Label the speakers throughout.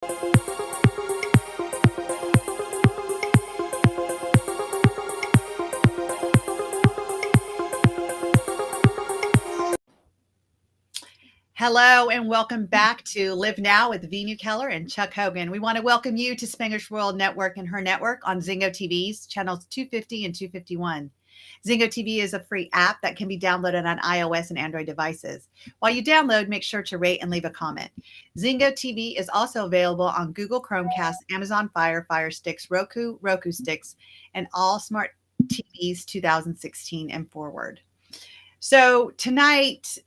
Speaker 1: Hello and welcome back to Live Now with Veenu Keller and Chuck Hogan. We want to welcome you to Spanglish World Network and her network on Zingo TV's channels 250 and 251. Zingo TV is a free app that can be downloaded on iOS and Android devices. While you download, make sure to rate and leave a comment. Zingo TV is also available on Google Chromecast, Amazon Fire Sticks, Roku Sticks, and all smart TVs 2016 and forward. So tonight,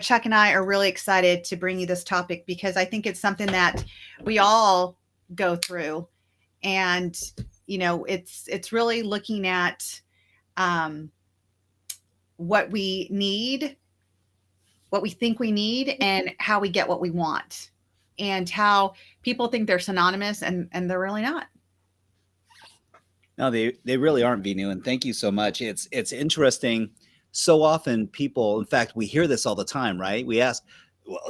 Speaker 1: Chuck and I are really excited to bring you this topic because I think it's something that we all go through. And, it's really looking at what we need, what we think we need, and how we get what we want, and how people think they're synonymous and they're really not.
Speaker 2: No, they really aren't, Veenu. And thank you so much. It's interesting. So often people, in fact, we hear this all the time, right? We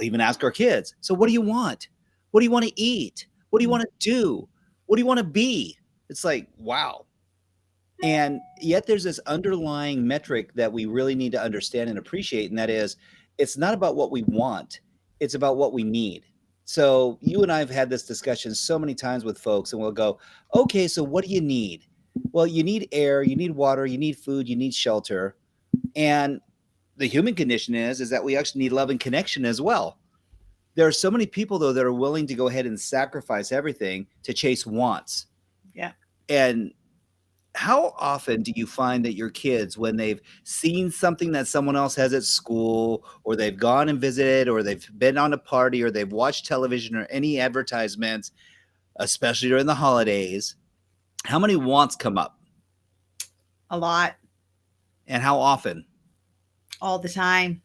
Speaker 2: even ask our kids, so what do you want? What do you want to eat? What do you want to do? What do you want to be? It's like, wow. And yet there's this underlying metric that we really need to understand and appreciate. And that is, it's not about what we want. It's about what we need. So you and I have had this discussion so many times with folks, and we'll go, okay, so what do you need? Well, you need air, you need water, you need food, you need shelter. And the human condition is that we actually need love and connection as well. There are so many people, though, that are willing to go ahead and sacrifice everything to chase wants.
Speaker 1: Yeah.
Speaker 2: And how often do you find that your kids, when they've seen something that someone else has at school, or they've gone and visited, or they've been on a party, or they've watched television or any advertisements, especially during the holidays, how many wants come up?
Speaker 1: A lot.
Speaker 2: And how often?
Speaker 1: All the time.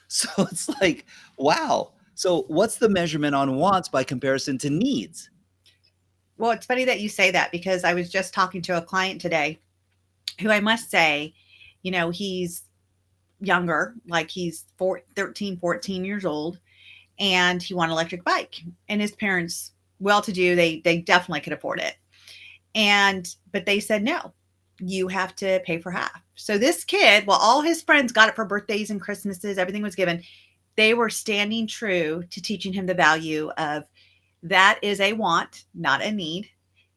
Speaker 2: So it's like, wow. So what's the measurement on wants by comparison to needs?
Speaker 1: Well, it's funny that you say that, because I was just talking to a client today who, I must say, he's younger, like he's 13, 14 years old, and he wanted an electric bike. And his parents, well-to-do, they definitely could afford it. But they said, no, you have to pay for half. So this kid, well, all his friends got it for birthdays and Christmases, everything was given. They were standing true to teaching him the value of that is a want, not a need.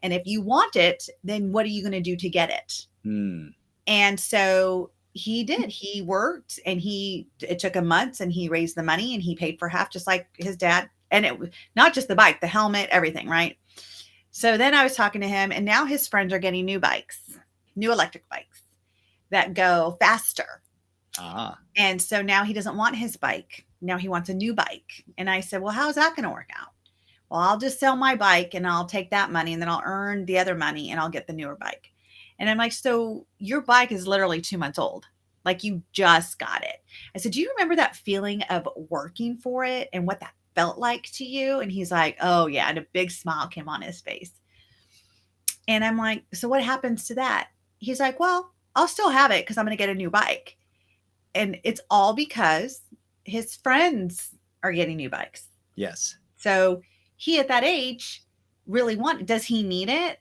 Speaker 1: And if you want it, then what are you going to do to get it? And so he did. He worked, and it took him months, and he raised the money, and he paid for half, just like his dad. And it was not just the bike, the helmet, everything, right? So then I was talking to him, and now his friends are getting new bikes, new electric bikes that go faster. And so now he doesn't want his bike. Now he wants a new bike. And I said, well, how's that going to work out? Well, I'll just sell my bike, and I'll take that money, and then I'll earn the other money, and I'll get the newer bike. And I'm like, so your bike is literally 2 months old. Like, you just got it. I said, do you remember that feeling of working for it and what that felt like to you? And he's like, oh yeah. And a big smile came on his face. And I'm like, so what happens to that? He's like, well, I'll still have it because I'm going to get a new bike. And it's all because his friends are getting new bikes.
Speaker 2: Yes.
Speaker 1: So he, at that age, really does he need it?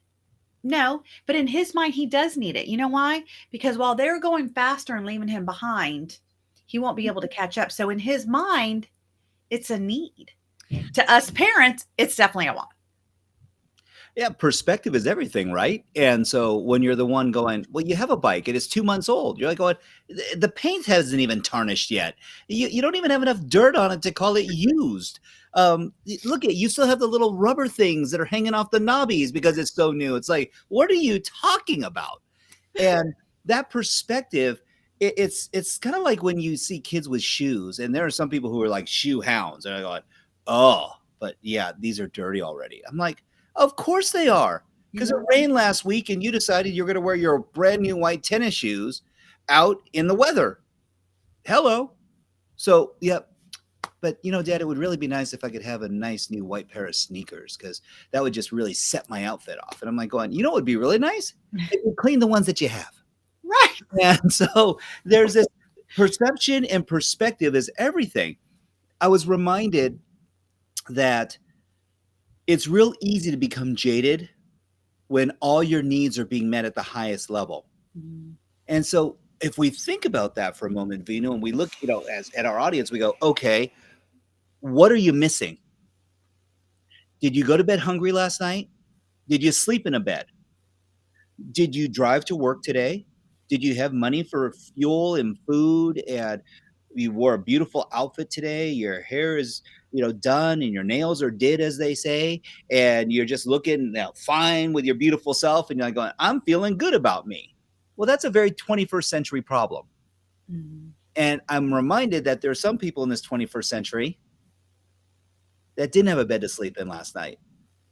Speaker 1: No, but in his mind, he does need it. You know why? Because while they're going faster and leaving him behind, he won't be able to catch up. So in his mind, it's a need. To us parents, it's definitely a want.
Speaker 2: Yeah, perspective is everything, right? And so when you're the one going, well, you have a bike, it is 2 months old. You're like going, the paint hasn't even tarnished yet. You don't even have enough dirt on it to call it used. Look you still have the little rubber things that are hanging off the knobbies because it's so new. It's like, what are you talking about? And that perspective, it's kind of like when you see kids with shoes, and there are some people who are like shoe hounds, and I go, oh, but yeah, these are dirty already. I'm like, of course they are, because it rained last week and you decided you're going to wear your brand new white tennis shoes out in the weather. Hello. So, yeah. But, Dad, it would really be nice if I could have a nice new white pair of sneakers, because that would just really set my outfit off. And I'm like going, what would be really nice? If you clean the ones that you have.
Speaker 1: Right.
Speaker 2: And so there's this perception, and perspective is everything. I was reminded that It's real easy to become jaded when all your needs are being met at the highest level.
Speaker 1: Mm.
Speaker 2: And so if we think about that for a moment, Vino, and we look, as at our audience, we go, okay, what are you missing? Did you go to bed hungry last night? Did you sleep in a bed? Did you drive to work today? Did you have money for fuel and food? And you wore a beautiful outfit today. Your hair is, done, and your nails are did, as they say. And you're just looking fine with your beautiful self. And you're like going, I'm feeling good about me. Well, that's a very 21st century problem.
Speaker 1: Mm.
Speaker 2: And I'm reminded that there are some people in this 21st century that didn't have a bed to sleep in last night,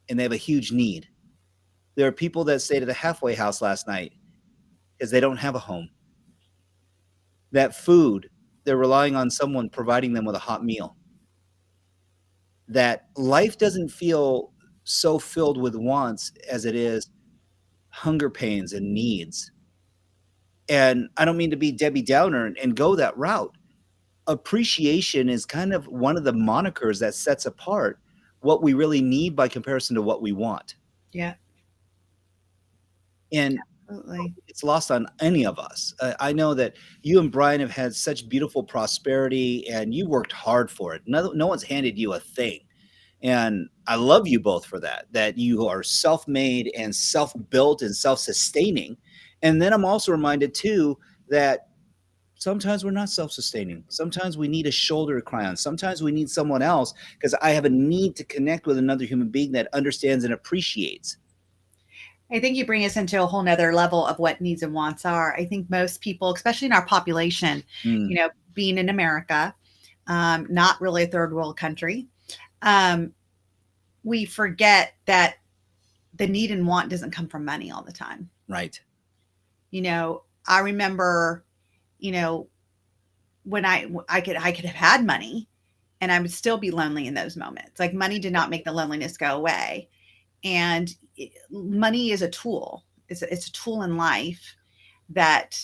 Speaker 2: and they have a huge need. There are people that stayed at a halfway house last night because they don't have a home. That food, they're relying on someone providing them with a hot meal. That life doesn't feel so filled with wants as it is hunger pains and needs. And I don't mean to be Debbie Downer and go that route. Appreciation is kind of one of the monikers that sets apart what we really need by comparison to what we want.
Speaker 1: Yeah,
Speaker 2: And
Speaker 1: absolutely.
Speaker 2: it's lost on any of us. I know that you and Brian have had such beautiful prosperity, and you worked hard for it. No one's handed you a thing. And I love you both for that, that you are self-made and self-built and self-sustaining. And then I'm also reminded too that sometimes we're not self-sustaining. Sometimes we need a shoulder to cry on. Sometimes we need someone else because I have a need to connect with another human being that understands and appreciates.
Speaker 1: I think you bring us into a whole nother level of what needs and wants are. I think most people, especially in our population,
Speaker 2: Mm,
Speaker 1: being in America, not really a third world country, um, we forget that the need and want doesn't come from money all the time.
Speaker 2: right.
Speaker 1: I remember, you know, when I could have had money and I would still be lonely in those moments. Like money did not make the loneliness go away. And money is a tool. It's a tool in life that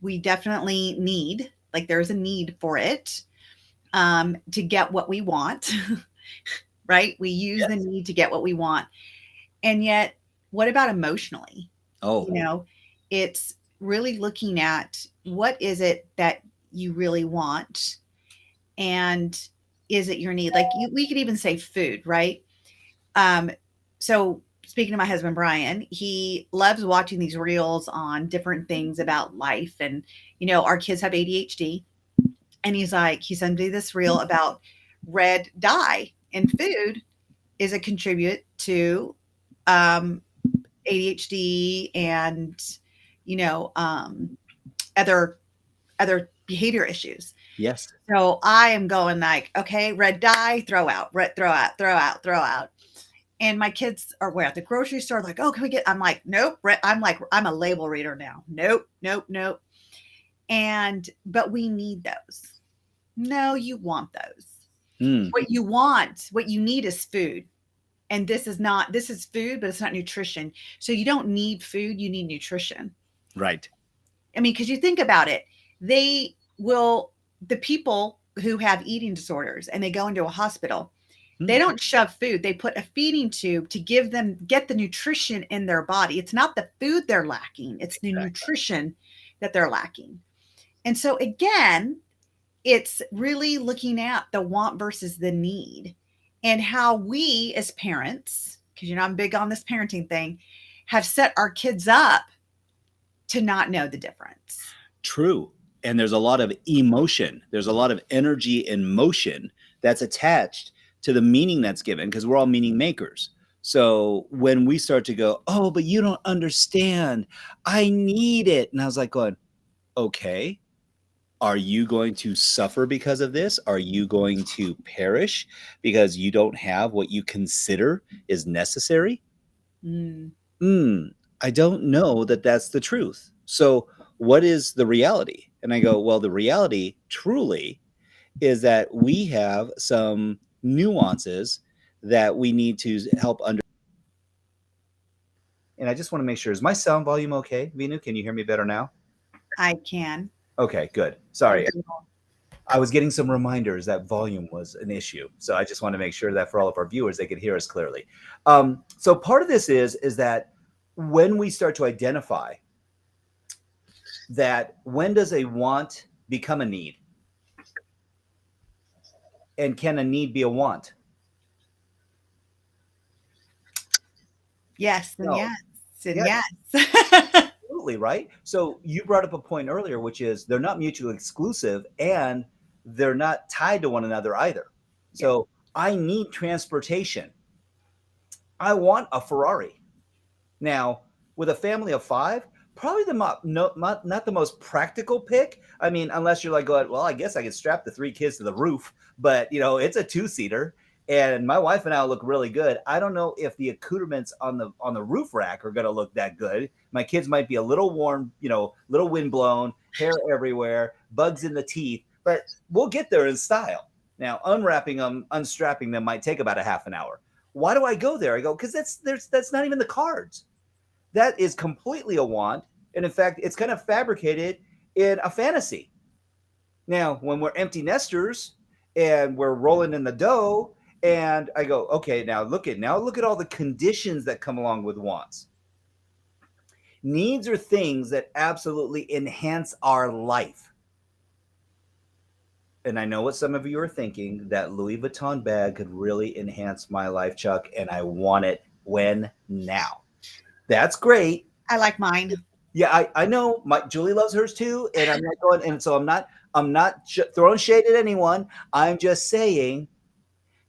Speaker 1: we definitely need. Like there's a need for it to get what we want, right? We use the
Speaker 2: Yes.
Speaker 1: need to get what we want. And yet, what about emotionally?
Speaker 2: Oh,
Speaker 1: You know, it's really looking at what is it that you really want, and is it your need? Like we could even say food, right? Um, so speaking to my husband Brian, he loves watching these reels on different things about life, and our kids have ADHD, and he sent me this reel about red dye in food is a contribute to um, ADHD and you know um, other behavior issues.
Speaker 2: yes.
Speaker 1: So I am going like, okay, red dye, throw out, red, throw out, throw out, throw out. And my kids are where at the grocery store, like, oh, can we get? I'm like, nope. I'm like, I'm a label reader now. Nope, nope, nope. But we need those. No, you want those.
Speaker 2: Mm,
Speaker 1: What you want, what you need is food. And this is food, but it's not nutrition. So you don't need food, you need nutrition.
Speaker 2: right.
Speaker 1: I mean, because you think about it, they will, the people who have eating disorders and they go into a hospital, they
Speaker 2: Mm,
Speaker 1: don't shove food. They put a feeding tube to get the nutrition in their body. It's not the food they're lacking, it's the
Speaker 2: exactly.
Speaker 1: nutrition that they're lacking. And so, again, it's really looking at the want versus the need and how we as parents, because I'm big on this parenting thing, have set our kids up to not know the difference.
Speaker 2: True. And there's a lot of emotion. There's a lot of energy and motion that's attached to the meaning that's given because we're all meaning makers. So when we start to go, oh, but you don't understand, I need it. And I was like, going, okay, are you going to suffer because of this? Are you going to perish because you don't have what you consider is necessary?
Speaker 1: Mm.
Speaker 2: Hmm, I don't know that that's the truth. So, what is the reality? And I go, well, the reality truly is that we have some nuances that we need to help under. And I just want to make sure, is my sound volume okay? Vinu, can you hear me better now?
Speaker 1: I can.
Speaker 2: Okay, good.
Speaker 1: You're
Speaker 2: Sorry.
Speaker 1: good.
Speaker 2: I was getting some reminders that volume was an issue. So I just want to make sure that for all of our viewers, they could hear us clearly. So part of this is that when we start to identify that, when does a want become a need? And can a need be a want?
Speaker 1: Yes, and
Speaker 2: No.
Speaker 1: yes, and
Speaker 2: Yeah,
Speaker 1: yes.
Speaker 2: absolutely, right? So you brought up a point earlier, which is they're not mutually exclusive and they're not tied to one another either. So I need transportation. I want a Ferrari. Now, with a family of 5, probably not the most practical pick. I mean, unless you're like going, well, I guess I could strap the 3 kids to the roof, but it's a 2-seater, and my wife and I look really good. I don't know if the accoutrements on the roof rack are going to look that good. My kids might be a little warm, little windblown, hair everywhere, bugs in the teeth, but we'll get there in style. Now, unwrapping them, unstrapping them might take about a half an hour. Why do I go there? I go, because that's not even the cards. That is completely a want. And in fact, it's kind of fabricated in a fantasy. Now, when we're empty nesters and we're rolling in the dough, and I go, okay, now look at all the conditions that come along with wants. Needs are things that absolutely enhance our life. And I know what some of you are thinking, that Louis Vuitton bag could really enhance my life, Chuck, and I want it when now. That's great.
Speaker 1: I like mine.
Speaker 2: Yeah, I know. Julie loves hers too, and I'm not going. And so I'm not throwing shade at anyone. I'm just saying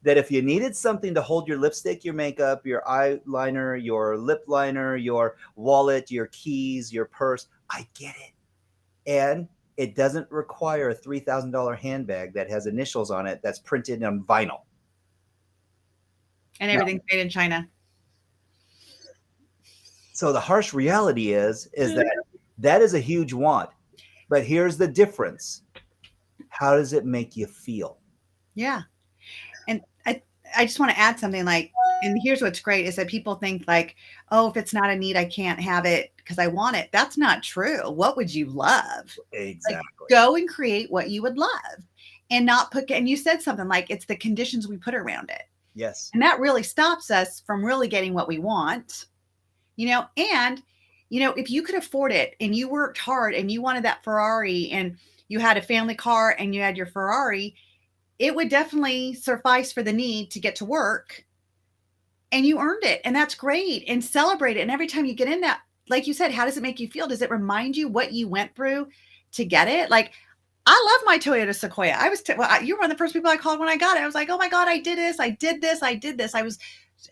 Speaker 2: that if you needed something to hold your lipstick, your makeup, your eyeliner, your lip liner, your wallet, your keys, your purse, I get it. And it doesn't require a $3,000 handbag that has initials on it that's printed on vinyl.
Speaker 1: And everything's made in China.
Speaker 2: So the harsh reality is that is a huge want. But here's the difference. How does it make you feel?
Speaker 1: Yeah. And I just want to add something, like, and here's what's great is that people think like, oh, if it's not a need, I can't have it because I want it. That's not true. What would you love?
Speaker 2: Exactly.
Speaker 1: Like, go and create what you would love, and not put, and you said something like, it's the conditions we put around it.
Speaker 2: Yes.
Speaker 1: And that really stops us from really getting what we want, and, if you could afford it and you worked hard and you wanted that Ferrari and you had a family car and you had your Ferrari, it would definitely suffice for the need to get to work, and you earned it. And that's great, and celebrate it. And every time you get in that, like you said, how does it make you feel? Does it remind you what you went through to get it? Like, I love my Toyota Sequoia. You were one of the first people I called when I got it. I was like, oh my God, I did this. I did this. I did this.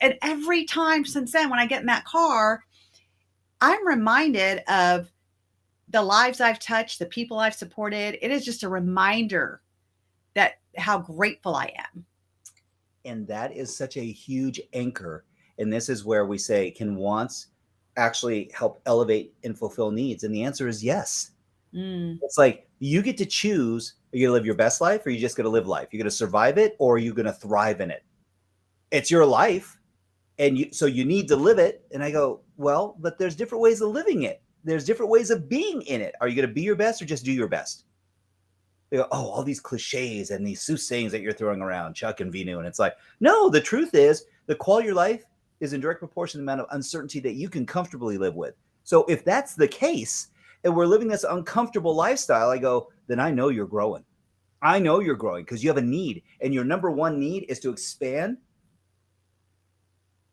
Speaker 1: And every time since then, when I get in that car, I'm reminded of the lives I've touched, the people I've supported. It is just a reminder that how grateful I am.
Speaker 2: And that is such a huge anchor. And this is where we say, can wants actually help elevate and fulfill needs? And the answer is yes. It's like, you get to choose, are you going to live your best life, or are you just going to live life? You're going to survive it, or are you going to thrive in it? It's your life. And so you need to live it. And I go, well, but there's different ways of living it. There's different ways of being in it. Are you going to be your best, or just do your best? They go, oh, all these cliches and these soothsayings that you're throwing around, Chuck and Veenu. And it's like, no, the truth is the quality of your life is in direct proportion to the amount of uncertainty that you can comfortably live with. So if that's the case, and we're living this uncomfortable lifestyle, I go, then I know you're growing. I know you're growing because you have a need. And your number one need is to expand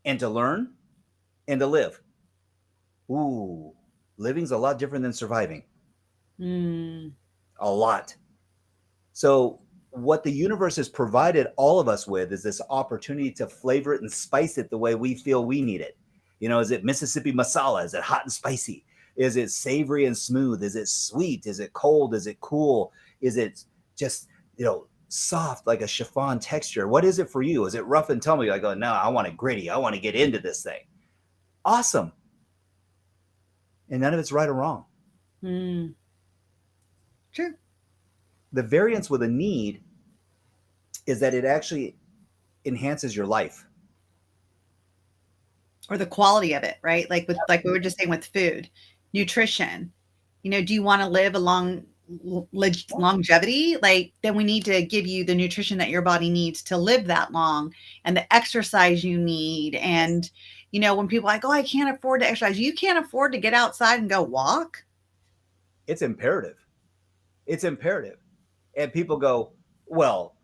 Speaker 2: and to learn and to live. Ooh, living's a lot different than surviving. A lot. So what the universe has provided all of us with is this opportunity to flavor it and spice it the way we feel we need it. Is it Mississippi masala? Is it hot and spicy? Is it savory and smooth? Is it sweet? Is it cold? Is it cool? Is it just, soft like a chiffon texture? What is it for you? Is it rough and tumble? I go, no, I want it gritty. I want to get into this thing. Awesome. And none of it's right or wrong.
Speaker 1: True.
Speaker 2: The variance with a need is that it actually enhances your life.
Speaker 1: Or the quality of it, right? Like we were just saying with food, nutrition. Do you want to live a long longevity, like then we need to give you the nutrition that your body needs to live that long and the exercise you need. And when people are like, oh, I can't afford to exercise, you can't afford to get outside and go walk.
Speaker 2: It's imperative. It's imperative. And people go, well,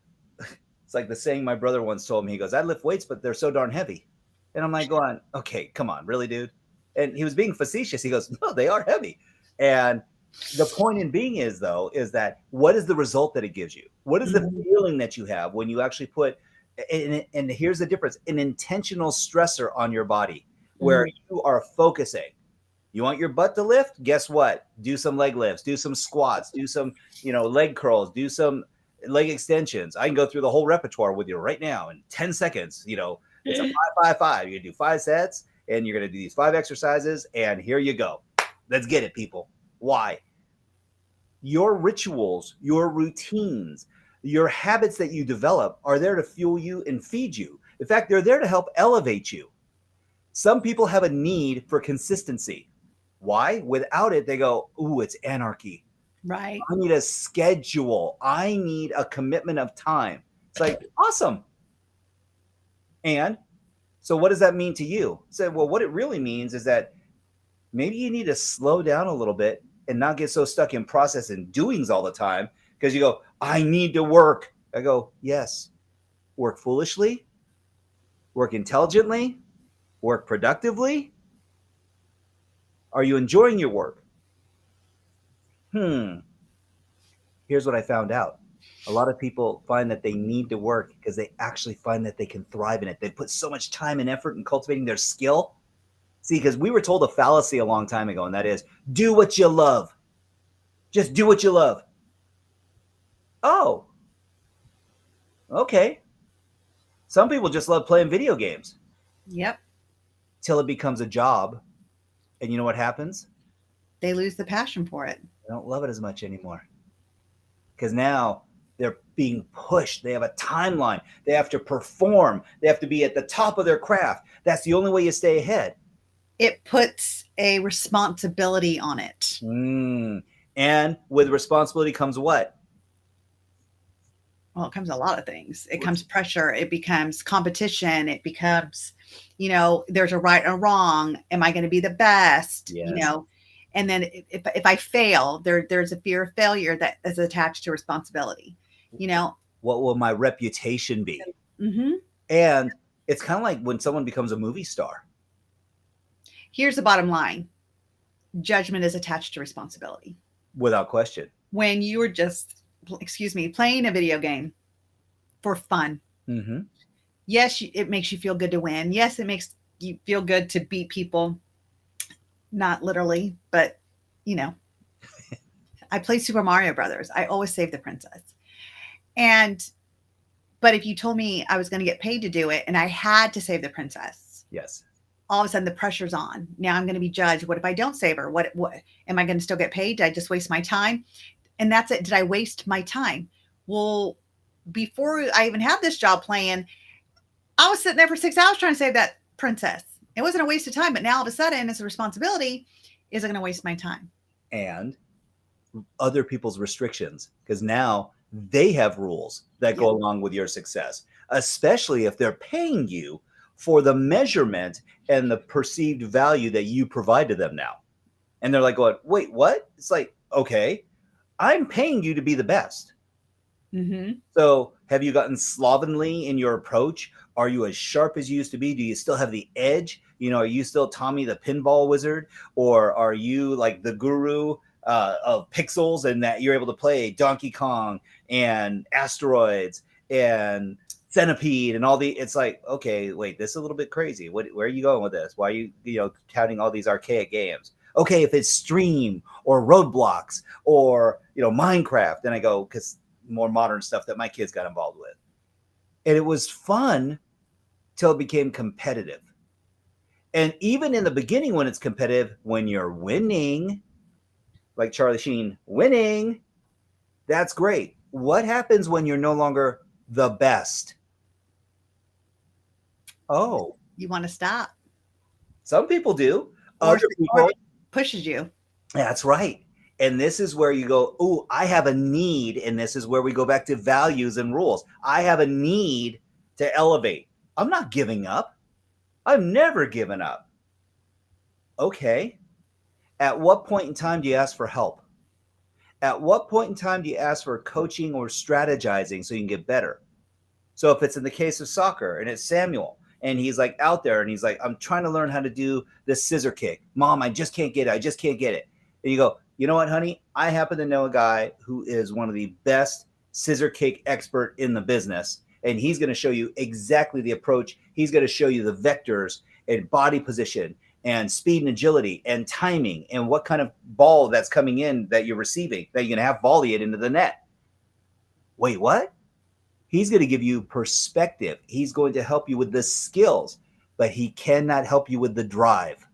Speaker 2: it's like the saying my brother once told me. He goes, I lift weights, but they're so darn heavy. And I'm like going, okay, come on, really, dude? And he was being facetious. He goes, no, they are heavy. And the point in being is, though, is that what is the result that it gives you? What is the feeling that you have when you actually put, and here's the difference, an intentional stressor on your body where you are focusing. You want your butt to lift? Guess what? Do some leg lifts, do some squats, do some, leg curls, do some leg extensions. I can go through the whole repertoire with you right now in 10 seconds. It's a 5-5-5. You're going to do 5 sets and you're going to do these 5 exercises. And here you go. Let's get it, people. Why? Your rituals, your routines, your habits that you develop are there to fuel you and feed you. In fact, they're there to help elevate you. Some people have a need for consistency. Why? Without it, they go, ooh, it's anarchy.
Speaker 1: Right.
Speaker 2: I need a schedule. I need a commitment of time. It's like, awesome. And so what does that mean to you? So, well, what it really means is that maybe you need to slow down a little bit and not get so stuck in process and doings all the time because you go, I need to work. I go, yes. Work foolishly, work intelligently, work productively. Are you enjoying your work? Here's what I found out. A lot of people find that they need to work because they actually find that they can thrive in it. They put so much time and effort in cultivating their skill. See, because we were told a fallacy a long time ago, and that is, do what you love. Just do what you love. Oh, okay. Some people just love playing video games.
Speaker 1: Yep.
Speaker 2: Till it becomes a job. And you know what happens?
Speaker 1: They lose the passion for it.
Speaker 2: They don't love it as much anymore. Because now they're being pushed. They have a timeline. They have to perform. They have to be at the top of their craft. That's the only way you stay ahead.
Speaker 1: It puts a responsibility on it.
Speaker 2: And with responsibility comes what?
Speaker 1: Well, it comes a lot of things. It comes pressure. It becomes competition. It becomes, there's a right or wrong. Am I going to be the best?
Speaker 2: Yes.
Speaker 1: And then if I fail, there's a fear of failure that is attached to responsibility.
Speaker 2: What will my reputation be?
Speaker 1: Mm-hmm.
Speaker 2: And it's kind of like when someone becomes a movie star.
Speaker 1: Here's the bottom line. Judgment is attached to responsibility.
Speaker 2: Without question.
Speaker 1: When you are just, playing a video game for fun.
Speaker 2: Mm-hmm.
Speaker 1: Yes, it makes you feel good to win. Yes, it makes you feel good to beat people. Not literally, but, I play Super Mario Brothers. I always save the princess. But if you told me I was going to get paid to do it and I had to save the princess.
Speaker 2: Yes.
Speaker 1: All of a sudden the pressure's on. Now I'm going to be judged. What if I don't save her? What am I going to still get paid? Did I just waste my time? And that's it. Did I waste my time? Well, before I even had this job playing, I was sitting there for 6 hours trying to save that princess. It wasn't a waste of time, but now all of a sudden it's a responsibility. Is it going to waste my time?
Speaker 2: And other people's restrictions, because now they have rules that go along with your success, especially if they're paying you for the measurement and the perceived value that you provide to them now. And they're like going, wait, what? It's like, okay, I'm paying you to be the best.
Speaker 1: Mm-hmm.
Speaker 2: So have you gotten slovenly in your approach? Are you as sharp as you used to be? Do you still have the edge? Are you still Tommy the pinball wizard? Or are you like the guru of pixels and that you're able to play Donkey Kong and Asteroids and Centipede and all it's like, okay, wait, this is a little bit crazy. Where are you going with this? Why are you counting all these archaic games? Okay, if it's Stream or Roadblocks or, Minecraft, then I go, because more modern stuff that my kids got involved with. And it was fun till it became competitive. And even in the beginning when it's competitive, when you're winning, like Charlie Sheen winning, that's great. What happens when you're no longer the best? Oh.
Speaker 1: You want to stop.
Speaker 2: Some people do. Other people
Speaker 1: pushes you.
Speaker 2: That's right. And this is where you go, oh, I have a need. And this is where we go back to values and rules. I have a need to elevate. I'm not giving up. I've never given up. Okay. At what point in time do you ask for help? At what point in time do you ask for coaching or strategizing so you can get better? So if it's in the case of soccer and it's Samuel and he's like out there and he's like, I'm trying to learn how to do this scissor kick. Mom, I just can't get it. I just can't get it. And you go, you know what, honey? I happen to know a guy who is one of the best scissor kick expert in the business. And he's going to show you exactly the approach. He's going to show you the vectors and body position and speed and agility and timing and what kind of ball that's coming in that you're receiving that you're going to have volley it into the net. Wait, what? He's going to give you perspective. He's going to help you with the skills, but he cannot help you with the drive.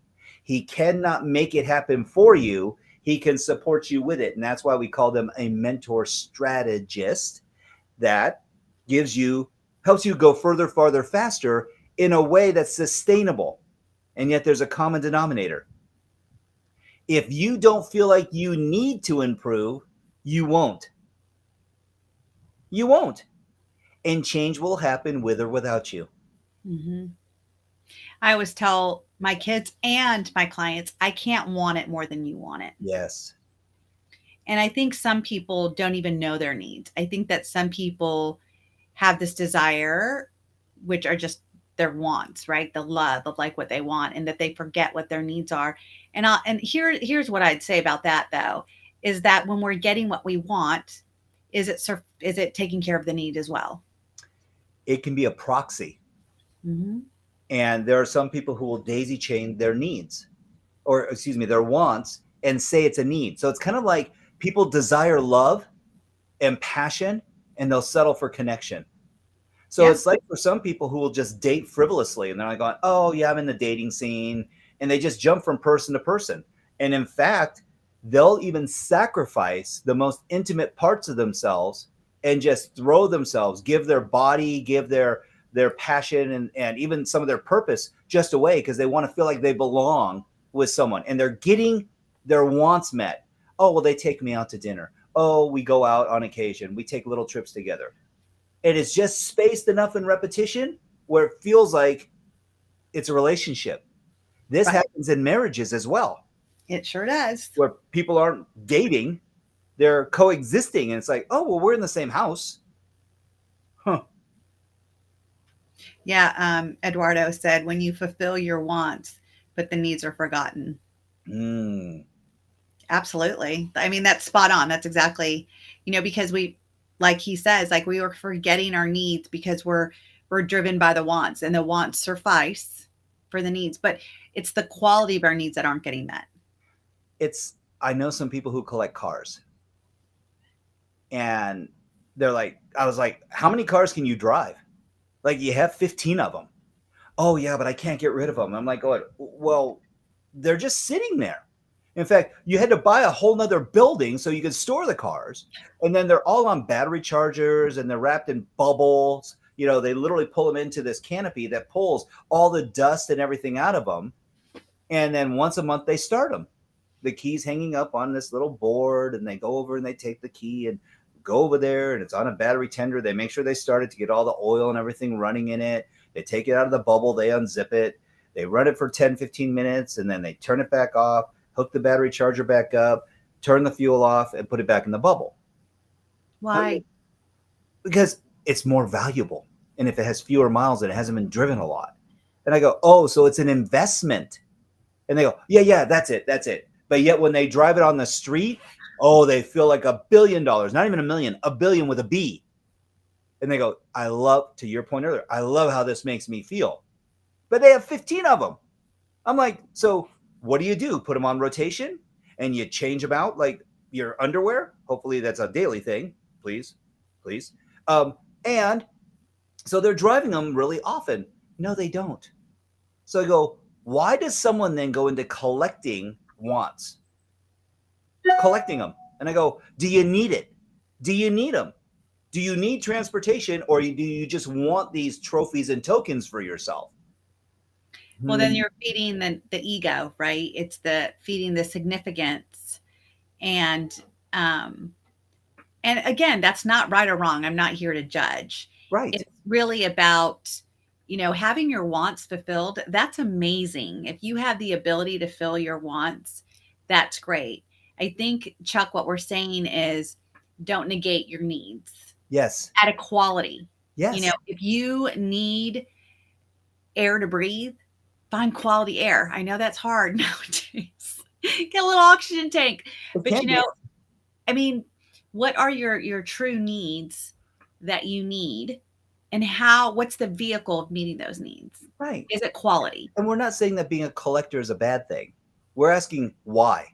Speaker 2: He cannot make it happen for you. He can support you with it. And that's why we call them a mentor strategist that helps you go further, farther, faster in a way that's sustainable. And yet there's a common denominator. If you don't feel like you need to improve, you won't. You won't. And change will happen with or without you.
Speaker 1: Mm-hmm. I always tell my kids and my clients, I can't want it more than you want it.
Speaker 2: Yes.
Speaker 1: And I think some people don't even know their needs. I think that some people have this desire, which are just their wants, right? The love of like what they want, and that they forget what their needs are. And here's what I'd say about that though, is that when we're getting what we want, is it taking care of the need as well?
Speaker 2: It can be a proxy.
Speaker 1: Mm-hmm.
Speaker 2: And there are some people who will daisy chain their needs, or excuse me, their wants, and say it's a need. So it's kind of like people desire love and passion, and they'll settle for connection. So It's like for some people who will just date frivolously, and they're like going, oh yeah, I'm in the dating scene, and they just jump from person to person. And in fact, they'll even sacrifice the most intimate parts of themselves and just throw themselves, give their body, give their passion and even some of their purpose just away because they want to feel like they belong with someone, and they're getting their wants met. Oh, well, they take me out to dinner. Oh, we go out on occasion. We take little trips together. And it's just spaced enough in repetition where it feels like it's a relationship. This happens in marriages as well.
Speaker 1: It sure does.
Speaker 2: Where people aren't dating, they're coexisting. And it's like, oh, well, we're in the same house. Huh.
Speaker 1: Yeah. Eduardo said, when you fulfill your wants, but the needs are forgotten. Absolutely. I mean, that's spot on. That's exactly, because like he says, like we were forgetting our needs because we're driven by the wants, and the wants suffice for the needs, but it's the quality of our needs that aren't getting met.
Speaker 2: I know some people who collect cars, and they're like, I was like, how many cars can you drive? Like, you have 15 of them. Oh yeah, but I can't get rid of them. I'm like, oh, well, they're just sitting there. In fact, you had to buy a whole nother building so you could store the cars. And then they're all on battery chargers, and they're wrapped in bubbles. They literally pull them into this canopy that pulls all the dust and everything out of them. And then once a month they start them. The key's hanging up on this little board, and they go over and they take the key and go over there, and it's on a battery tender. They make sure they start it to get all the oil and everything running in it. They take it out of the bubble. They unzip it. They run it for 10, 15 minutes, and then they turn it back off, hook the battery charger back up, turn the fuel off, and put it back in the bubble.
Speaker 1: Why?
Speaker 2: Because it's more valuable. And if it has fewer miles and it hasn't been driven a lot. And I go, oh, so it's an investment. And they go, yeah, that's it. But yet when they drive it on the street, oh, they feel like $1 billion, not even a million, $1 billion with a B. And they go, to your point earlier, I love how this makes me feel. But they have 15 of them. I'm like, so what do? Put them on rotation and you change them out like your underwear? Hopefully that's a daily thing. Please. And so they're driving them really often. No, they don't. So I go, why does someone then go into collecting wants? Collecting them. And I go, do you need it? Do you need them? Do you need transportation, or do you just want these trophies and tokens for yourself?
Speaker 1: Well, then you're feeding the ego, right? It's feeding the significance And um and again, that's not right or wrong. I'm not here to judge.
Speaker 2: Right.
Speaker 1: It's really about, having your wants fulfilled. That's amazing. If you have the ability to fill your wants, that's great. I think, Chuck, what we're saying is don't negate your needs
Speaker 2: Yes.
Speaker 1: at equality.
Speaker 2: Yes.
Speaker 1: If you need air to breathe, find quality air. I know that's hard nowadays. Get a little oxygen tank.
Speaker 2: It
Speaker 1: But
Speaker 2: can be.
Speaker 1: I mean, what are your true needs that you need, and what's the vehicle of meeting those needs?
Speaker 2: Right.
Speaker 1: Is it quality?
Speaker 2: And we're not saying that being a collector is a bad thing. We're asking why.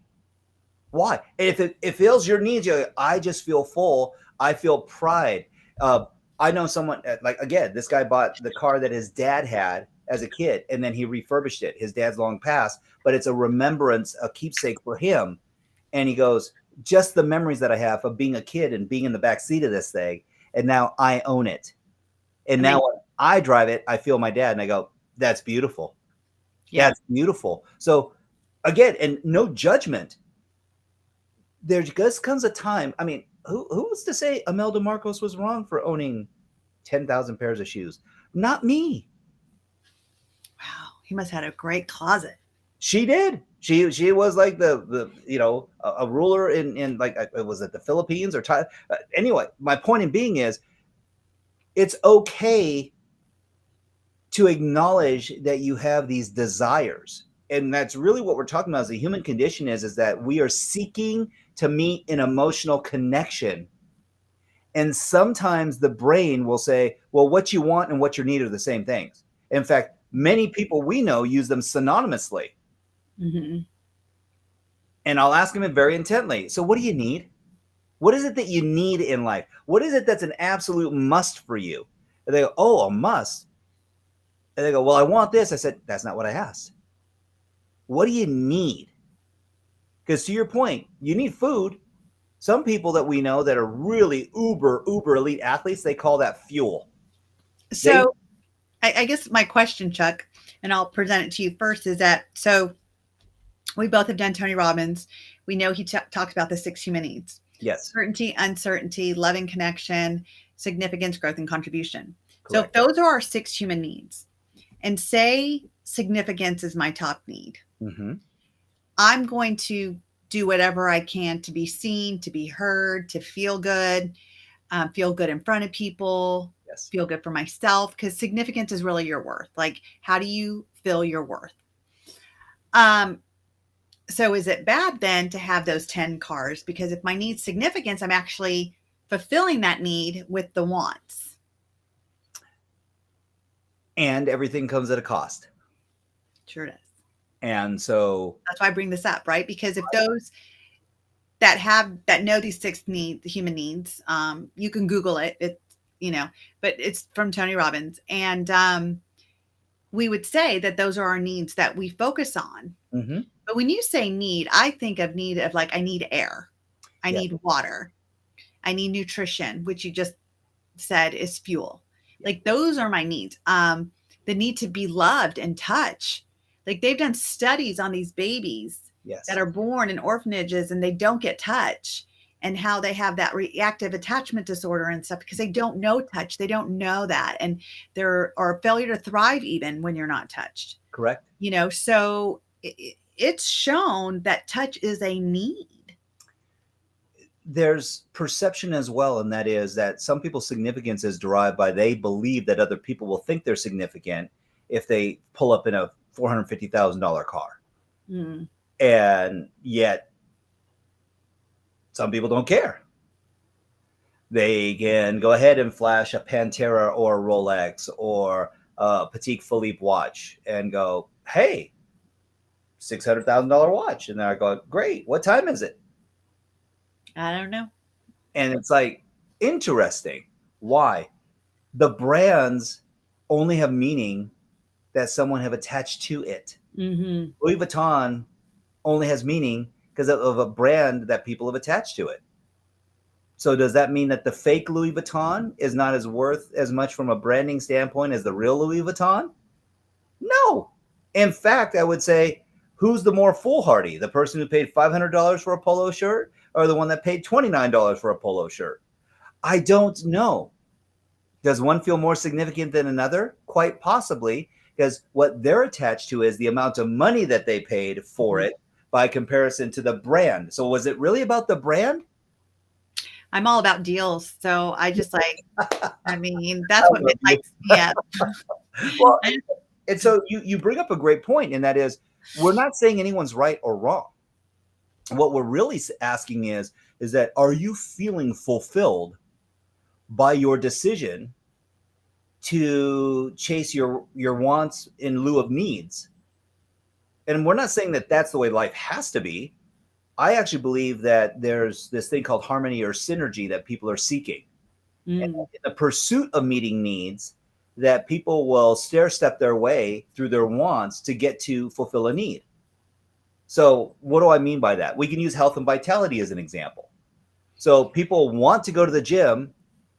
Speaker 2: Why? And if it fills your needs, you're like, I just feel full. I feel pride. I know someone, like, again, this guy bought the car that his dad had as a kid, and then he refurbished it. His dad's long passed, but it's a remembrance, a keepsake for him. And he goes, just the memories that I have of being a kid and being in the back seat of this thing, and now I own it. And now when I drive it, I feel my dad, and I go, that's beautiful.
Speaker 1: Yeah.
Speaker 2: That's beautiful. So again, and no judgment. There just comes a time. I mean, who's to say Imelda Marcos was wrong for owning 10,000 pairs of shoes? Not me.
Speaker 1: Wow. He must have had a great closet.
Speaker 2: She did. She was like the a ruler in like, was it the Philippines or Thailand? Anyway, my point in being is, it's okay to acknowledge that you have these desires. And that's really what we're talking about. Is the human condition is that we are seeking to meet an emotional connection. And sometimes the brain will say, well, what you want and what you need are the same things. In fact, many people we know use them synonymously.
Speaker 1: Mm-hmm.
Speaker 2: And I'll ask them very intently. So what do you need? What is it that you need in life? What is it that's an absolute must for you? And they go, oh, a must. And they go, well, I want this. I said, that's not what I asked. What do you need? Because to your point, you need food. Some people that we know that are really uber elite athletes, they call that fuel.
Speaker 1: So I guess my question, Chuck, and I'll present it to you first, is that, so we both have done Tony Robbins. We know he talks about the 6 human needs.
Speaker 2: Yes.
Speaker 1: Certainty, uncertainty, loving connection, significance, growth, and contribution.
Speaker 2: Correct.
Speaker 1: So if those are our 6 human needs, and say significance is my top need,
Speaker 2: mm-hmm.
Speaker 1: I'm going to do whatever I can to be seen, to be heard, to feel good in front of people,
Speaker 2: yes.
Speaker 1: Feel good for myself, because significance is really your worth. Like, how do you feel your worth? So is it bad then to have those 10 cars? Because if my need's significance, I'm actually fulfilling that need with the wants.
Speaker 2: And everything comes at a cost.
Speaker 1: Sure does.
Speaker 2: And so
Speaker 1: that's why I bring this up, right? Because if those that know these 6 human needs, you can Google it. It's, but it's from Tony Robbins. And we would say that those are our needs that we focus on.
Speaker 2: Mm-hmm.
Speaker 1: But when you say need, I think of need of like, I need air. I need water. I need nutrition, which you just said is fuel. Like, those are my needs. The need to be loved and touch. Like, they've done studies on these babies that are born in orphanages and they don't get touch, and how they have that reactive attachment disorder and stuff because they don't know touch. They don't know that. And there are failure to thrive even when you're not touched.
Speaker 2: Correct.
Speaker 1: So it's shown that touch is a need.
Speaker 2: There's perception as well, and that is that some people's significance is derived by they believe that other people will think they're significant if they pull up in a $450,000 car.
Speaker 1: Mm.
Speaker 2: And yet some people don't care. They can go ahead and flash a Pantera or a Rolex or a Patek Philippe watch and go, hey, $600,000 watch. And they're going, great. What time is it?
Speaker 1: I don't know.
Speaker 2: And it's like, interesting. Why? The brands only have meaning that someone have attached to it.
Speaker 1: Mm-hmm.
Speaker 2: Louis Vuitton only has meaning because of a brand that people have attached to it. So does that mean that the fake Louis Vuitton is not as worth as much from a branding standpoint as the real Louis Vuitton? No. In fact, I would say, who's the more foolhardy? The person who paid $500 for a polo shirt or the one that paid $29 for a polo shirt? I don't know. Does one feel more significant than another? Quite possibly, because what they're attached to is the amount of money that they paid for it by comparison to the brand. So was it really about the brand?
Speaker 1: I'm all about deals. So I just like, I mean, that's what lights me up.
Speaker 2: Well, and so you bring up a great point, and that is we're not saying anyone's right or wrong. What we're really asking is that are you feeling fulfilled by your decision to chase your wants in lieu of needs? And we're not saying that that's the way life has to be. I actually believe that there's this thing called harmony or synergy that people are seeking. And in the pursuit of meeting needs, that people will stair step their way through their wants to get to fulfill a need. So what do I mean by that? We can use health and vitality as an example. So people want to go to the gym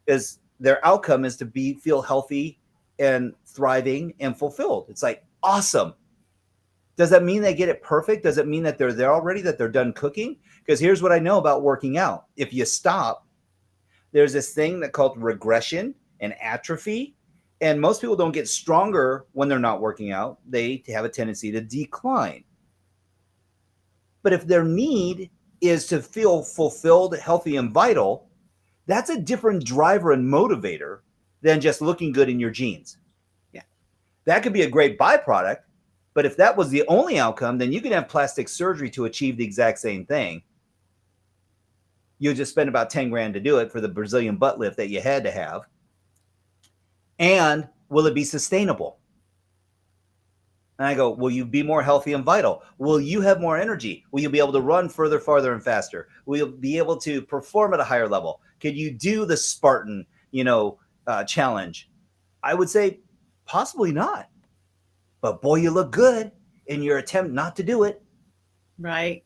Speaker 2: because their outcome is to feel healthy and thriving and fulfilled. It's like, awesome. Does that mean they get it perfect? Does it mean that they're there already, that they're done cooking? Because here's what I know about working out. If you stop, there's this thing that called regression and atrophy. And most people don't get stronger when they're not working out. They have a tendency to decline. But if their need is to feel fulfilled, healthy, and vital, that's a different driver and motivator than just looking good in your jeans.
Speaker 1: Yeah.
Speaker 2: That could be a great byproduct, but if that was the only outcome, then you could have plastic surgery to achieve the exact same thing. You'll just spend about 10 grand to do it for the Brazilian butt lift that you had to have. And will it be sustainable? And I go, will you be more healthy and vital? Will you have more energy? Will you be able to run further, farther, and faster? Will you be able to perform at a higher level? Could you do the Spartan, challenge? I would say possibly not. But boy, you look good in your attempt not to do it.
Speaker 1: Right.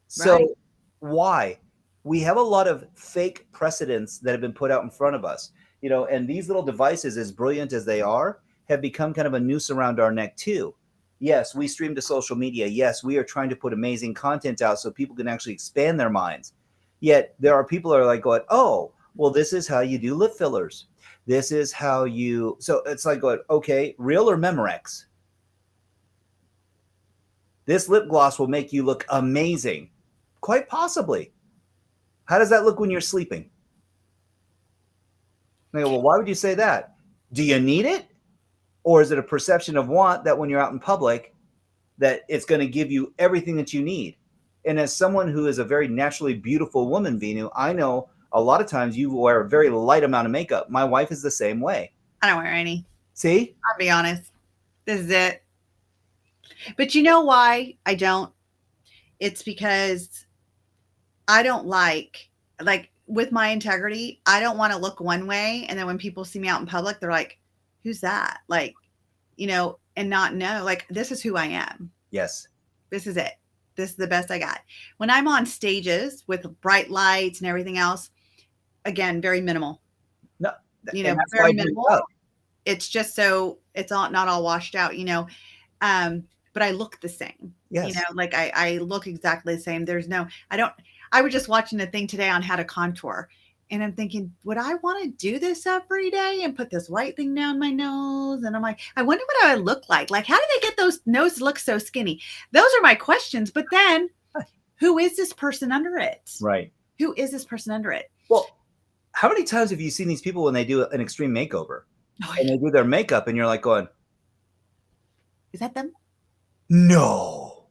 Speaker 2: So why? We have a lot of fake precedents that have been put out in front of us, and these little devices, as brilliant as they are, have become kind of a noose around our neck too. Yes, we stream to social media. Yes, we are trying to put amazing content out so people can actually expand their minds. Yet there are people that are like going, oh, well, this is how you do lip fillers. This is how you, so it's like going, okay, real or Memorex? This lip gloss will make you look amazing. Quite possibly. How does that look when you're sleeping? I go, well, why would you say that? Do you need it? Or is it a perception of want that when you're out in public, that it's going to give you everything that you need? And as someone who is a very naturally beautiful woman, Veenu, I know a lot of times you wear a very light amount of makeup. My wife is the same way.
Speaker 1: I don't wear any.
Speaker 2: See?
Speaker 1: I'll be honest. This is it. But you know why I don't? It's because I don't like with my integrity, I don't want to look one way. And then when people see me out in public, they're like, who's that? And not know, this is who I am.
Speaker 2: Yes.
Speaker 1: This is it. This is the best I got. When I'm on stages with bright lights and everything else, again, very minimal.
Speaker 2: No,
Speaker 1: very minimal. It's just so it's not all washed out, but I look the same.
Speaker 2: Yes.
Speaker 1: I look exactly the same. I was just watching a thing today on how to contour. And I'm thinking, would I want to do this every day and put this white thing down my nose? And I'm like, I wonder what I would look like. Like, how do they get those noses look so skinny? Those are my questions. But then who is this person under it?
Speaker 2: Right.
Speaker 1: Who is this person under it?
Speaker 2: Well, how many times have you seen these people when they do an extreme makeover and they do their makeup and you're like going,
Speaker 1: is that them?
Speaker 2: No.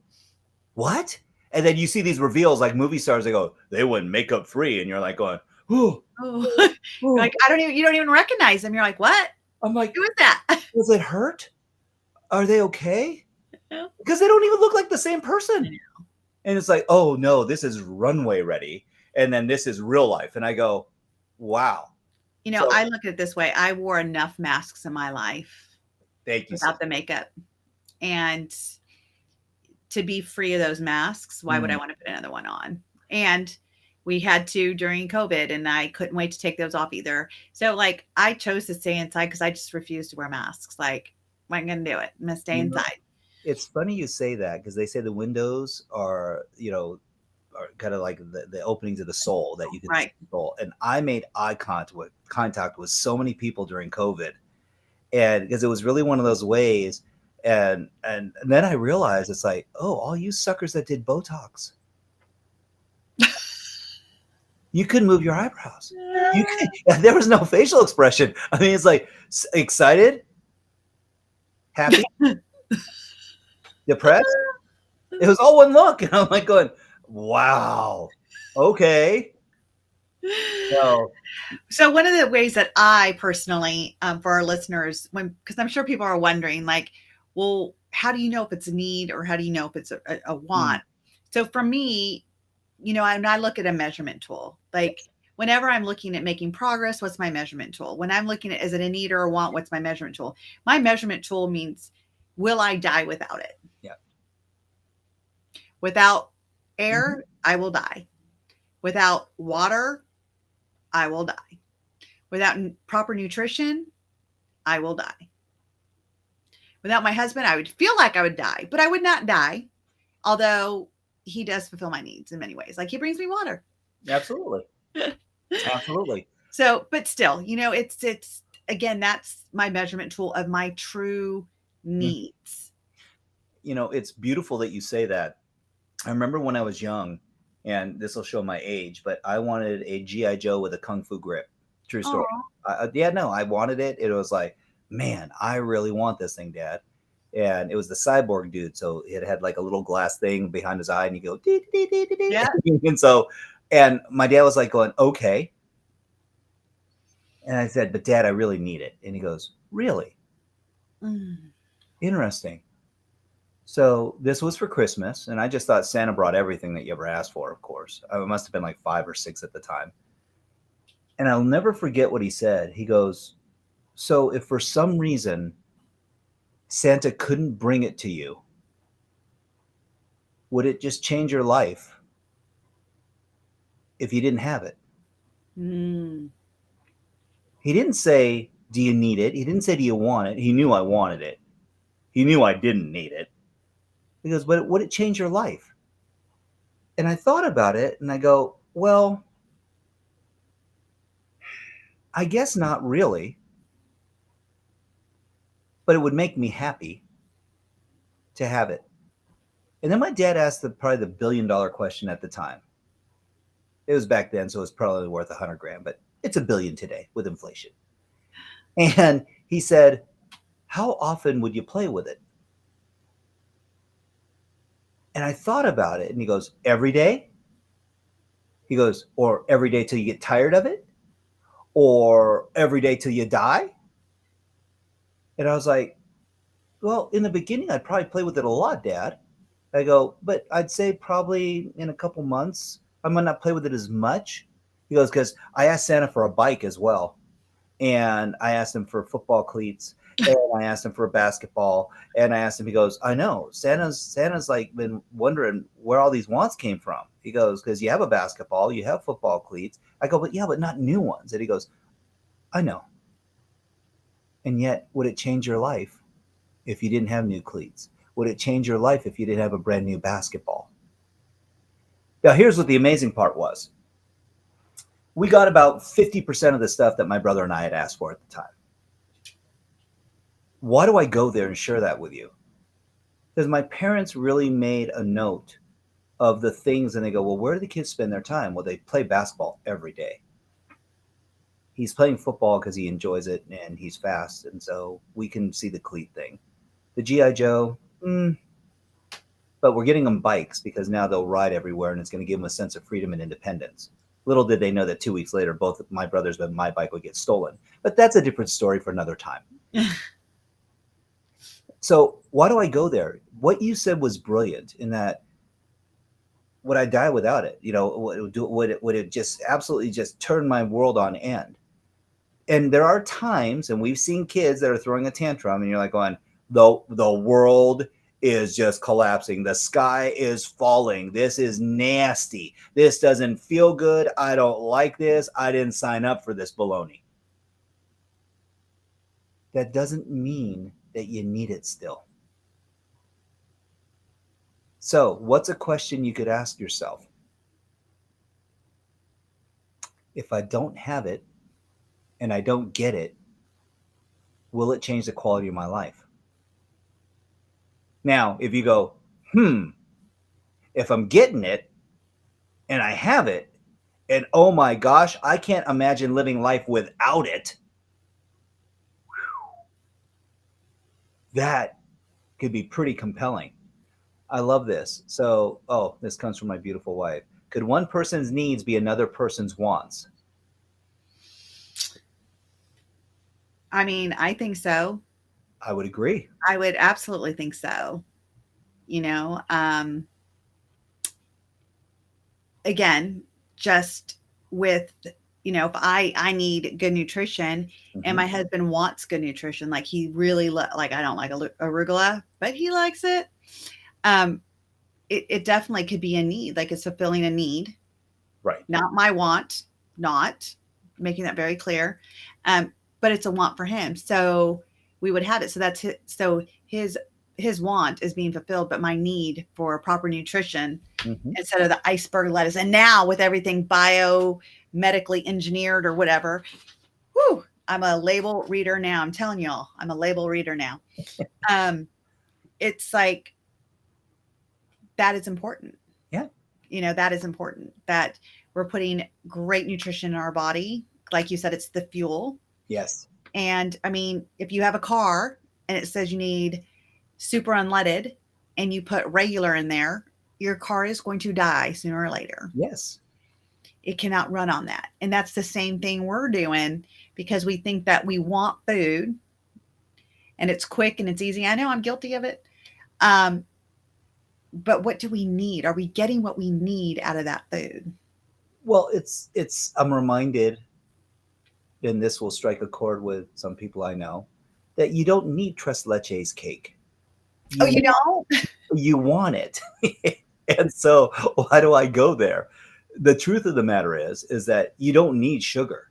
Speaker 2: What? And then you see these reveals like movie stars, they went makeup free. And you're like going, oh.
Speaker 1: Like, you don't even recognize them. You're like, what?
Speaker 2: I'm like,
Speaker 1: who is that?
Speaker 2: Does it hurt? Are they okay? Because they don't even look like the same person. And it's like, oh no, this is runway ready. And then this is real life. And I go, wow.
Speaker 1: I look at it this way. I wore enough masks in my life.
Speaker 2: Thank you.
Speaker 1: Without the makeup. And to be free of those masks, why would I want to put another one on? And we had to during COVID, and I couldn't wait to take those off either. So I chose to stay inside because I just refused to wear masks. I'm going to do it. I'm going to stay inside.
Speaker 2: It's funny you say that because they say the windows are kind of like the openings of the soul that you can
Speaker 1: Right.
Speaker 2: control. And I made eye contact with so many people during COVID, and because it was really one of those ways. And then I realized it's like, oh, all you suckers that did Botox, you couldn't move your eyebrows. You could, there was no facial expression. I mean, it's like excited, happy, depressed. It was all one look, and I'm like going, wow, okay.
Speaker 1: So one of the ways that I personally, for our listeners, because I'm sure people are wondering, like, well, how do you know if it's a need or how do you know if it's a want? So for me, and I look at a measurement tool. Like whenever I'm looking at making progress, what's my measurement tool? When I'm looking at, is it a need or a want? What's my measurement tool? My measurement tool means, will I die without it?
Speaker 2: Yeah.
Speaker 1: Without air, I will die. Without water, I will die. Without proper nutrition, I will die. Without my husband, I would feel like I would die, but I would not die. Although he does fulfill my needs in many ways. Like he brings me water.
Speaker 2: Absolutely. Absolutely.
Speaker 1: So, but still, it's again, that's my measurement tool of my true needs.
Speaker 2: It's beautiful that you say that. I remember when I was young, and this will show my age, but I wanted a G.I. Joe with a Kung Fu grip. True story. I wanted it. It was like, man, I really want this thing, Dad. And it was the cyborg dude. So it had like a little glass thing behind his eye, and you go, dee, dee, dee, dee, dee.
Speaker 1: Yeah.
Speaker 2: And my dad was like going, okay. And I said, but Dad, I really need it. And he goes, really? Interesting. So this was for Christmas, and I just thought Santa brought everything that you ever asked for, of course. I must have been like 5 or 6 at the time. And I'll never forget what he said. He goes, so if for some reason Santa couldn't bring it to you, would it just change your life if you didn't have it? He didn't say, do you need it? He didn't say, do you want it? He knew I wanted it. He knew I didn't need it. He goes, but would it change your life? And I thought about it, and I go, well, I guess not really. But it would make me happy to have it. And then my dad asked probably the $1 billion question at the time. It was back then, so it was probably worth $100,000, but it's $1 billion today with inflation. And he said, how often would you play with it? And I thought about it, and he goes, every day? He goes, or every day till you get tired of it? Or every day till you die? And I was like, well, in the beginning, I'd probably play with it a lot, Dad. I go, but I'd say probably in a couple months, I might not play with it as much. He goes, because I asked Santa for a bike as well. And I asked him for football cleats. And I asked him for a basketball. And I asked him, he goes, I know. Santa's like been wondering where all these wants came from. He goes, because you have a basketball, you have football cleats. I go, but yeah, but not new ones. And he goes, I know. And yet, would it change your life if you didn't have new cleats? Would it change your life if you didn't have a brand new basketball? Now, here's what the amazing part was. We got about 50% of the stuff that my brother and I had asked for at the time. Why do I go there and share that with you? Because my parents really made a note of the things, and they go, well, where do the kids spend their time? Well, they play basketball every day. He's playing football because he enjoys it and he's fast. And so we can see the cleat thing. The G.I. Joe, but we're getting them bikes because now they'll ride everywhere and it's going to give them a sense of freedom and independence. Little did they know that 2 weeks later, both my brothers and my bike would get stolen. But that's a different story for another time. So why do I go there? What you said was brilliant in that, would I die without it? Would it just absolutely just turn my world on end? And there are times, and we've seen kids that are throwing a tantrum, and you're like going, the world is just collapsing. The sky is falling. This is nasty. This doesn't feel good. I don't like this. I didn't sign up for this baloney. That doesn't mean that you need it still. So what's a question you could ask yourself? if I don't have it and I don't get it, will it change the quality of my life? Now, if you go, if I'm getting it and I have it, and oh my gosh, I can't imagine living life without it, that could be pretty compelling. I love this. So, this comes from my beautiful wife. Could one person's needs be another person's wants?
Speaker 1: I mean, I think so.
Speaker 2: I would agree.
Speaker 1: I would absolutely think so. You know, again, just with, if I need good nutrition and my husband wants good nutrition, like he really like, I don't like arugula, but he likes it. It definitely could be a need, like it's fulfilling a need,
Speaker 2: Right.
Speaker 1: not my want, not making that very clear. But it's a want for him. So we would have it. So that's his want is being fulfilled, but my need for proper nutrition instead of the iceberg lettuce. And now with everything biomedically engineered or whatever, I'm a label reader now. I'm telling y'all, I'm a label reader now. It's like, that is important.
Speaker 2: Yeah.
Speaker 1: That is important, that we're putting great nutrition in our body. Like you said, it's the fuel.
Speaker 2: Yes.
Speaker 1: And I mean, if you have a car and it says you need super unleaded and you put regular in there, your car is going to die sooner or later.
Speaker 2: Yes.
Speaker 1: It cannot run on that. And that's the same thing we're doing, because we think that we want food and it's quick and it's easy. I know I'm guilty of it. But what do we need? Are we getting what we need out of that food?
Speaker 2: Well, I'm reminded, and this will strike a chord with some people I know, that you don't need tres leches cake.
Speaker 1: You don't?
Speaker 2: You want it. And so why do I go there? The truth of the matter is that you don't need sugar.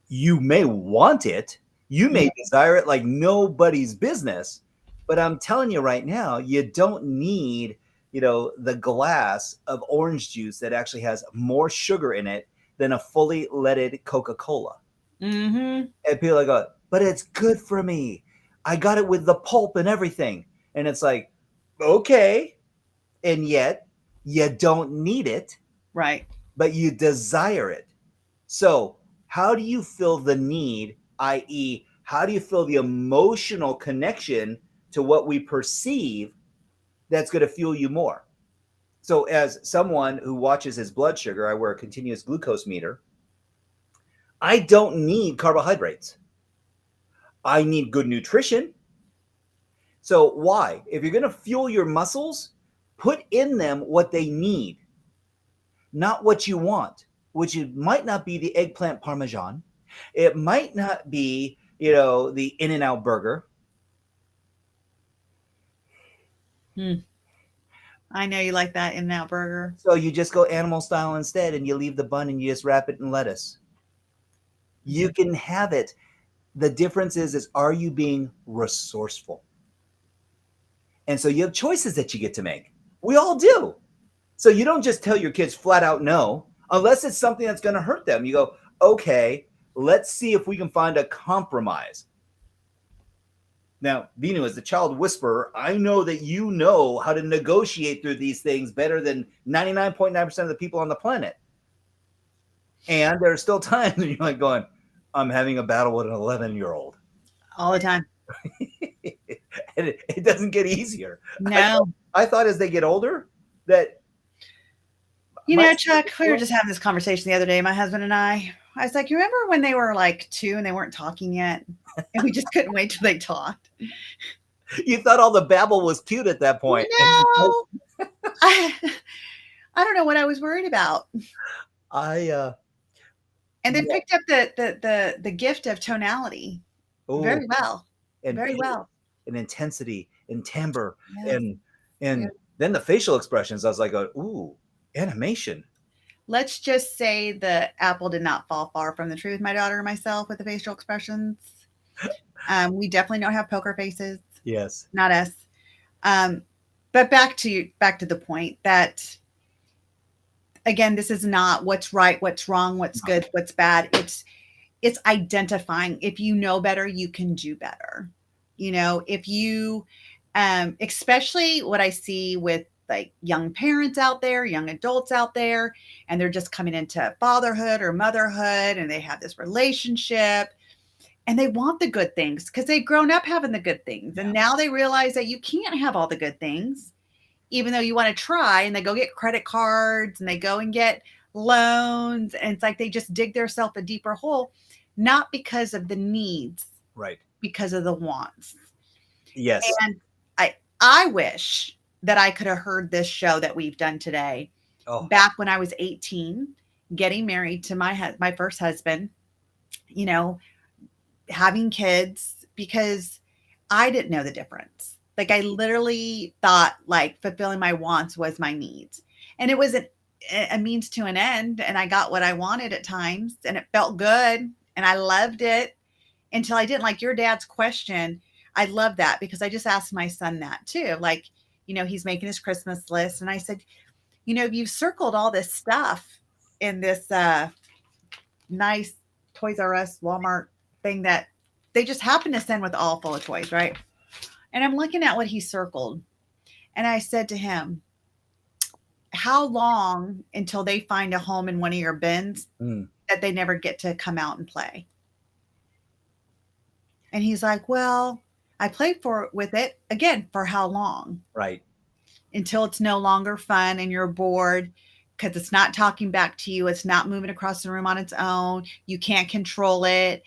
Speaker 2: You may want it. You may desire it like nobody's business. But I'm telling you right now, you don't need, the glass of orange juice that actually has more sugar in it than a fully leaded Coca-Cola. And people are going, but it's good for me. I got it with the pulp and everything. And it's like, okay. And yet you don't need it.
Speaker 1: Right.
Speaker 2: But you desire it. So how do you fill the need, i.e., how do you feel the emotional connection to what we perceive that's going to fuel you more? So as someone who watches his blood sugar, I wear a continuous glucose meter. I don't need carbohydrates. I need good nutrition. So why? If you're going to fuel your muscles, put in them what they need, not what you want, which might not be the eggplant parmesan. It might not be, the In-N-Out burger.
Speaker 1: I know you like that In-N-Out burger.
Speaker 2: So you just go animal style instead, and you leave the bun and you just wrap it in lettuce. You can have it. The difference is are you being resourceful? And so you have choices that you get to make. We all do. So you don't just tell your kids flat out no, unless it's something that's going to hurt them. You go, okay, let's see if we can find a compromise. Now, Veenu, as the child whisperer, I know that you know how to negotiate through these things better than 99.9% of the people on the planet. And there are still times when you're like going, I'm having a battle with an 11-year-old.
Speaker 1: All the time.
Speaker 2: And it doesn't get easier.
Speaker 1: No.
Speaker 2: I thought as they get older that...
Speaker 1: Chuck, we were just having this conversation the other day, my husband and I. I was like, you remember when they were like 2 and they weren't talking yet? And we just couldn't wait till they talked.
Speaker 2: You thought all the babble was cute at that point.
Speaker 1: No. I don't know what I was worried about.
Speaker 2: And
Speaker 1: they picked up the gift of tonality very well.
Speaker 2: And
Speaker 1: very well.
Speaker 2: And intensity and timbre.
Speaker 1: Yes.
Speaker 2: And then the facial expressions, I was like, ooh, animation.
Speaker 1: Let's just say the apple did not fall far from the truth, my daughter and myself, with the facial expressions. We definitely don't have poker faces.
Speaker 2: Yes.
Speaker 1: Not us. But back to the point that, again, this is not what's right, what's wrong, what's good, what's bad. It's identifying. If you know better, you can do better. If you, especially what I see with like young parents out there, young adults out there, and they're just coming into fatherhood or motherhood, and they have this relationship and they want the good things because they've grown up having the good things.
Speaker 2: Yeah.
Speaker 1: And now they realize that you can't have all the good things, even though you want to try, and they go get credit cards and they go and get loans. And it's like they just dig themselves a deeper hole, not because of the needs,
Speaker 2: Right.
Speaker 1: because of the wants.
Speaker 2: Yes.
Speaker 1: And I wish that I could have heard this show that we've done today back when I was 18, getting married to my first husband, having kids, because I didn't know the difference. Like I literally thought like fulfilling my wants was my needs. And it was a means to an end. And I got what I wanted at times and it felt good and I loved it until I didn't. Like your dad's question, I love that because I just asked my son that too. Like, he's making his Christmas list. And I said, you've circled all this stuff in this nice Toys R Us Walmart thing that they just happen to send with all full of toys, right? And I'm looking at what he circled. And I said to him, how long until they find a home in one of your bins that they never get to come out and play? And he's like, well, I played with it again for how long?
Speaker 2: Right.
Speaker 1: Until it's no longer fun and you're bored because it's not talking back to you. It's not moving across the room on its own. You can't control it.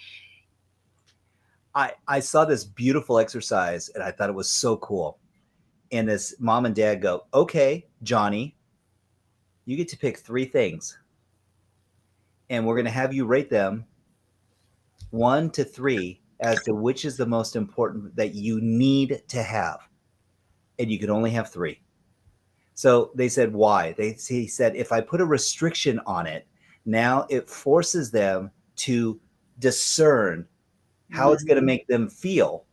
Speaker 2: I saw this beautiful exercise and I thought it was so cool. And this mom and dad go, okay, Johnny, you get to pick 3 things. And we're going to have you rate them 1 to 3 as to which is the most important that you need to have. And you can only have 3. So they said, why? He said, if I put a restriction on it, now it forces them to discern how it's going to make them feel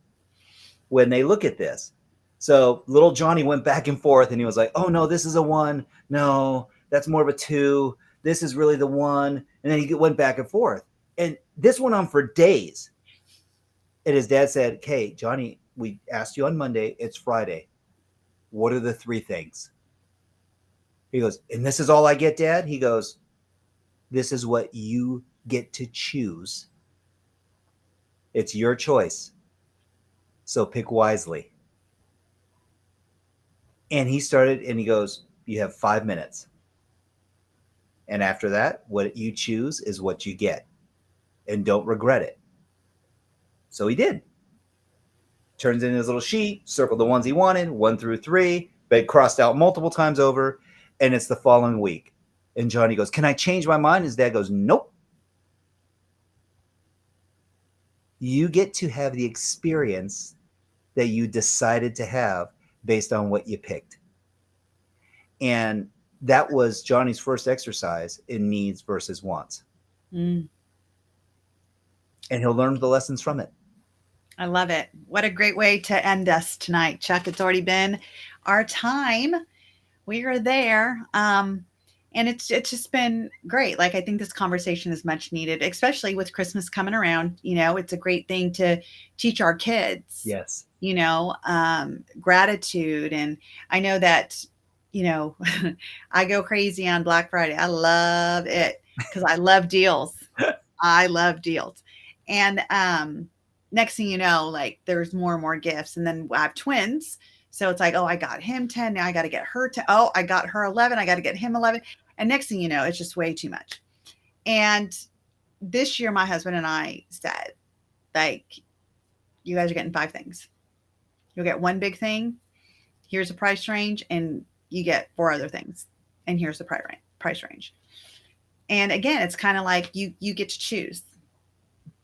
Speaker 2: when they look at this. So little Johnny went back and forth and he was like, oh no, this is a 1. No, that's more of a 2. This is really the 1. And then he went back and forth. And this went on for days. And his dad said, okay, Johnny, we asked you on Monday. It's Friday. What are the 3 things? He goes, and this is all I get, Dad? He goes, this is what you get to choose. It's your choice. So pick wisely. And he started and he goes, you have 5 minutes. And after that, what you choose is what you get. And don't regret it. So he did. Turns in his little sheet, circled the ones he wanted, 1 through 3, but crossed out multiple times over. And it's the following week. And Johnny goes, can I change my mind? His dad goes, nope. You get to have the experience that you decided to have based on what you picked. And that was Johnny's first exercise in needs versus wants. And he'll learn the lessons from it.
Speaker 1: I love it. What a great way to end us tonight, Chuck. It's already been our time. We are there. And it's just been great. Like, I think this conversation is much needed, especially with Christmas coming around. It's a great thing to teach our kids.
Speaker 2: Yes.
Speaker 1: Gratitude. And I know that, I go crazy on Black Friday. I love it because I love deals. I love deals. And next thing you know, like there's more and more gifts. And then I have twins. So it's like, oh, I got him 10. Now I got to get her 10. Oh, I got her 11. I got to get him 11. And next thing you know, it's just way too much. And this year, my husband and I said, like, you guys are getting 5 things. You'll get 1 big thing. Here's a price range. And you get 4 other things. And here's the price range. And again, it's kind of like you get to choose.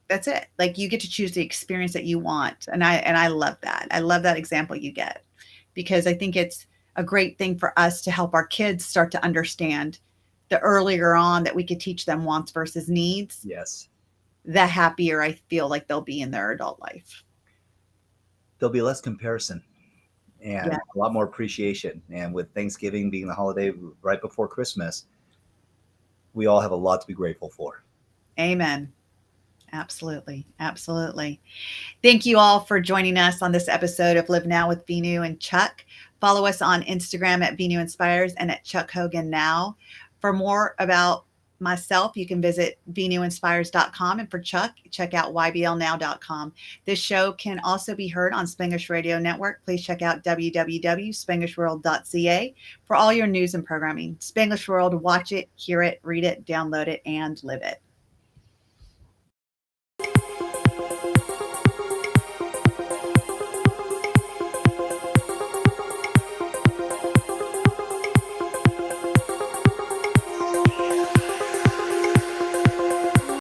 Speaker 1: That's it. Like, you get to choose the experience that you want. And I love that. I love that example you get, because I think it's a great thing for us to help our kids start to understand the earlier on that we could teach them wants versus needs.
Speaker 2: Yes.
Speaker 1: The happier I feel like they'll be in their adult life.
Speaker 2: There'll be less comparison and a lot more appreciation. And with Thanksgiving being the holiday right before Christmas,
Speaker 3: we all have a lot to be grateful for.
Speaker 1: Amen. Absolutely. Absolutely. Thank you all for joining us on this episode of Live Now with Veenu and Chuck. Follow us on Instagram at Veenu Inspires and at Chuck Hogan Now. For more about myself, you can visit VeenuInspires.com. And for Chuck, check out YBLNow.com. This show can also be heard on Spanglish Radio Network. Please check out www.spanglishworld.ca for all your news and programming. Spanglish World, watch it, hear it, read it, download it, and live it.